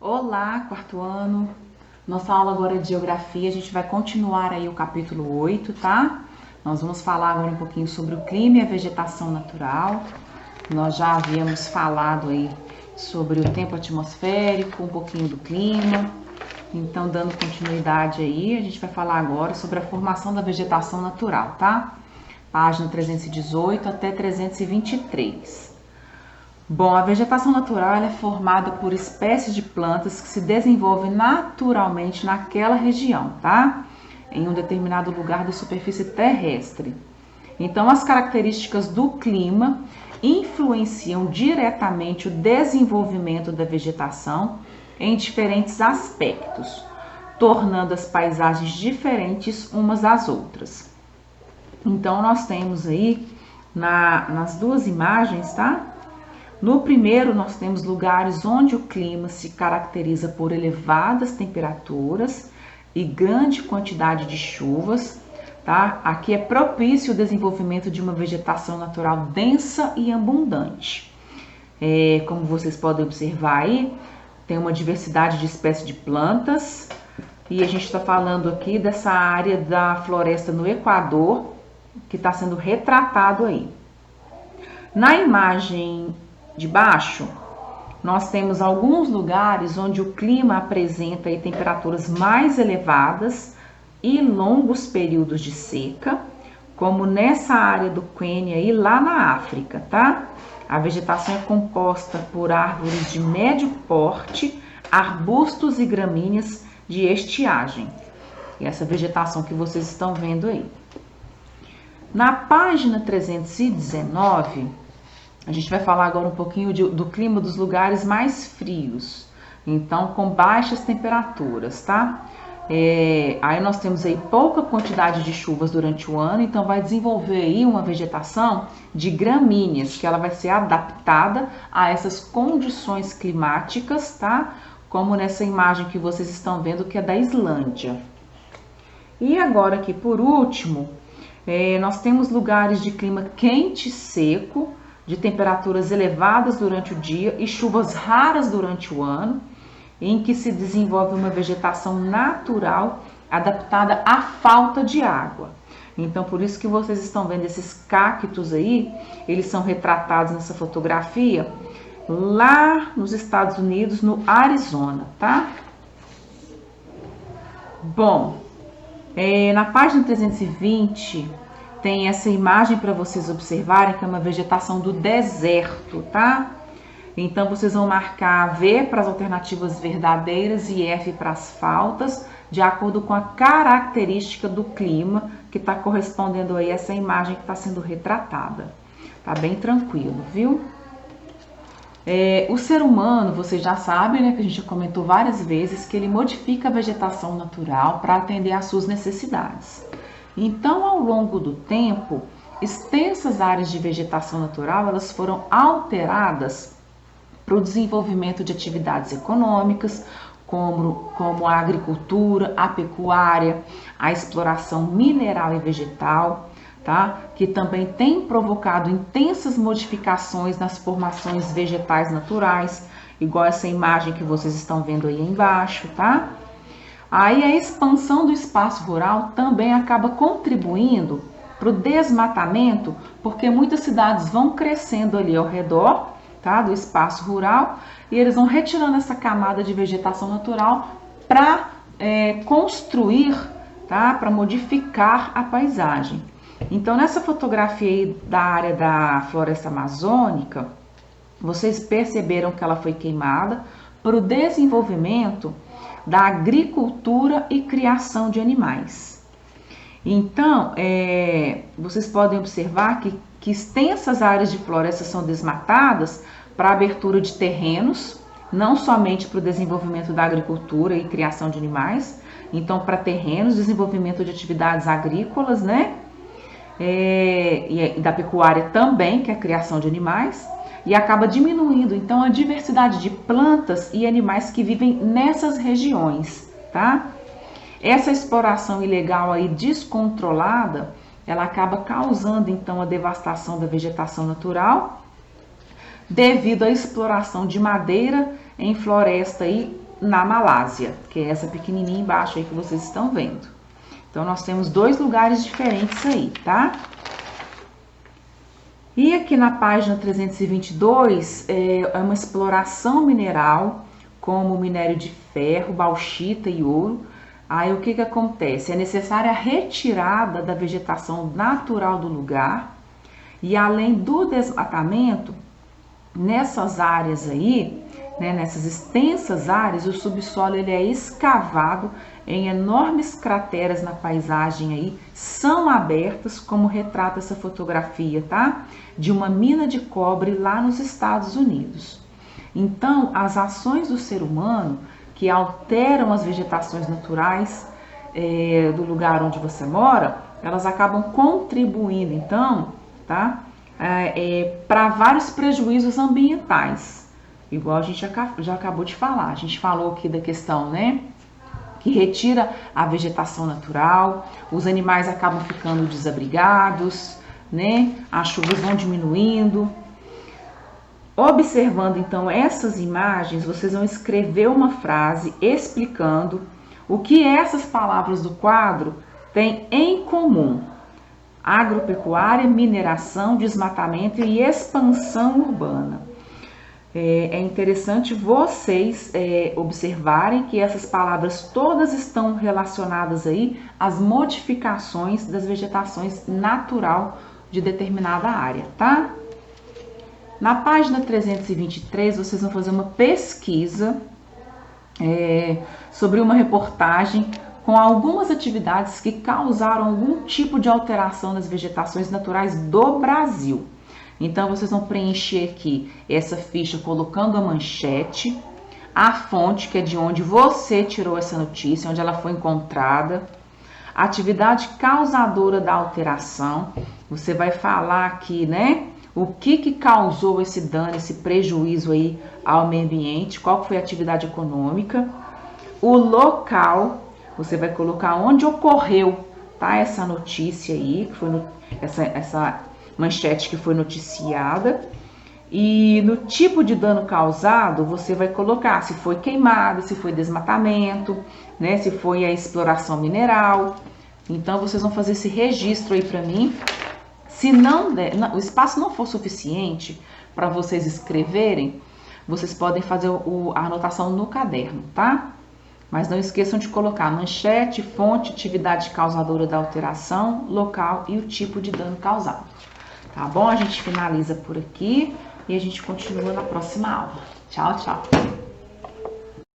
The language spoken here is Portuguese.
Olá, quarto ano. Nossa aula agora é de geografia. A gente vai continuar aí o capítulo 8, tá? Nós vamos falar agora um pouquinho sobre o clima e a vegetação natural. Nós já havíamos falado aí sobre o tempo atmosférico, um pouquinho do clima. Então, dando continuidade aí, a gente vai falar agora sobre a formação da vegetação natural, tá? Página 318 até 323. Bom, a vegetação natural ela é formada por espécies de plantas que se desenvolvem naturalmente naquela região, tá? Em um determinado lugar da superfície terrestre. Então, as características do clima influenciam diretamente o desenvolvimento da vegetação em diferentes aspectos, tornando as paisagens diferentes umas das outras. Então, nós temos aí nas duas imagens, tá? No primeiro, nós temos lugares onde o clima se caracteriza por elevadas temperaturas e grande quantidade de chuvas, tá? Aqui é propício o desenvolvimento de uma vegetação natural densa e abundante. Como vocês podem observar aí, tem uma diversidade de espécies de plantas e a gente está falando aqui dessa área da floresta no Equador que está sendo retratado aí. Na imagem de baixo, nós temos alguns lugares onde o clima apresenta aí temperaturas mais elevadas e longos períodos de seca, como nessa área do Quênia e lá na África, tá? A vegetação é composta por árvores de médio porte, arbustos e gramíneas de estiagem. E essa vegetação que vocês estão vendo aí. Na página 319, a gente vai falar agora um pouquinho do clima dos lugares mais frios, então com baixas temperaturas, tá? Aí nós temos aí pouca quantidade de chuvas durante o ano, então vai desenvolver aí uma vegetação de gramíneas, que ela vai ser adaptada a essas condições climáticas, tá? Como nessa imagem que vocês estão vendo, que é da Islândia. E agora aqui por último, nós temos lugares de clima quente e seco, de temperaturas elevadas durante o dia e chuvas raras durante o ano, em que se desenvolve uma vegetação natural adaptada à falta de água. Então, por isso que vocês estão vendo esses cactos aí, eles são retratados nessa fotografia lá nos Estados Unidos, no Arizona, tá? Bom, na página 320, tem essa imagem para vocês observarem, que é uma vegetação do deserto, tá? Então, vocês vão marcar V para as alternativas verdadeiras e F para as faltas, de acordo com a característica do clima que está correspondendo aí a essa imagem que está sendo retratada. Tá bem tranquilo, viu? O ser humano, vocês já sabem, né, que a gente já comentou várias vezes, que ele modifica a vegetação natural para atender às suas necessidades. Então, ao longo do tempo, extensas áreas de vegetação natural elas foram alteradas para o desenvolvimento de atividades econômicas, como a agricultura, a pecuária, a exploração mineral e vegetal, tá? Que também tem provocado intensas modificações nas formações vegetais naturais, igual essa imagem que vocês estão vendo aí embaixo, tá? Aí a expansão do espaço rural também acaba contribuindo para o desmatamento, porque muitas cidades vão crescendo ali ao redor, tá, do espaço rural, e eles vão retirando essa camada de vegetação natural para construir, tá, para modificar a paisagem. Então, nessa fotografia aí da área da floresta amazônica, vocês perceberam que ela foi queimada para o desenvolvimento da agricultura e criação de animais. Então, vocês podem observar que extensas áreas de floresta são desmatadas para a abertura de terrenos, não somente para o desenvolvimento da agricultura e criação de animais, então para terrenos, desenvolvimento de atividades agrícolas, né? E da pecuária também, que é a criação de animais, e acaba diminuindo então a diversidade de plantas e animais que vivem nessas regiões, tá? Essa exploração ilegal aí descontrolada, ela acaba causando então a devastação da vegetação natural, devido à exploração de madeira em floresta aí na Malásia, que é essa pequenininha embaixo aí que vocês estão vendo. Então, nós temos 2 lugares diferentes aí, tá? E aqui na página 322 é uma exploração mineral, como minério de ferro, bauxita e ouro. Aí o que acontece? É necessária a retirada da vegetação natural do lugar e além do desmatamento, nessas áreas aí, né, nessas extensas áreas, o subsolo ele é escavado em enormes crateras na paisagem aí, são abertas, como retrata essa fotografia, tá? De uma mina de cobre lá nos Estados Unidos. Então, as ações do ser humano que alteram as vegetações naturais do lugar onde você mora, elas acabam contribuindo, então, tá? Para vários prejuízos ambientais, igual a gente já acabou de falar. A gente falou aqui da questão, né, que retira a vegetação natural, os animais acabam ficando desabrigados, né, as chuvas vão diminuindo. Observando então essas imagens, vocês vão escrever uma frase explicando o que essas palavras do quadro têm em comum: agropecuária, mineração, desmatamento e expansão urbana. É interessante vocês observarem que essas palavras todas estão relacionadas aí às modificações das vegetações natural de determinada área, tá? Na página 323, vocês vão fazer uma pesquisa sobre uma reportagem com algumas atividades que causaram algum tipo de alteração nas vegetações naturais do Brasil. Então, vocês vão preencher aqui essa ficha colocando a manchete, a fonte, que é de onde você tirou essa notícia, onde ela foi encontrada, a atividade causadora da alteração. Você vai falar aqui, né, o que causou esse dano, esse prejuízo aí ao meio ambiente, qual foi a atividade econômica, o local, você vai colocar onde ocorreu, tá, essa notícia aí, que foi essa manchete que foi noticiada, e no tipo de dano causado, você vai colocar se foi queimada, se foi desmatamento, né, se foi a exploração mineral. Então, vocês vão fazer esse registro aí para mim. Se não der, o espaço não for suficiente para vocês escreverem, vocês podem fazer a anotação no caderno, tá? Mas não esqueçam de colocar manchete, fonte, atividade causadora da alteração, local e o tipo de dano causado. Tá bom? A gente finaliza por aqui e a gente continua na próxima aula. Tchau, tchau!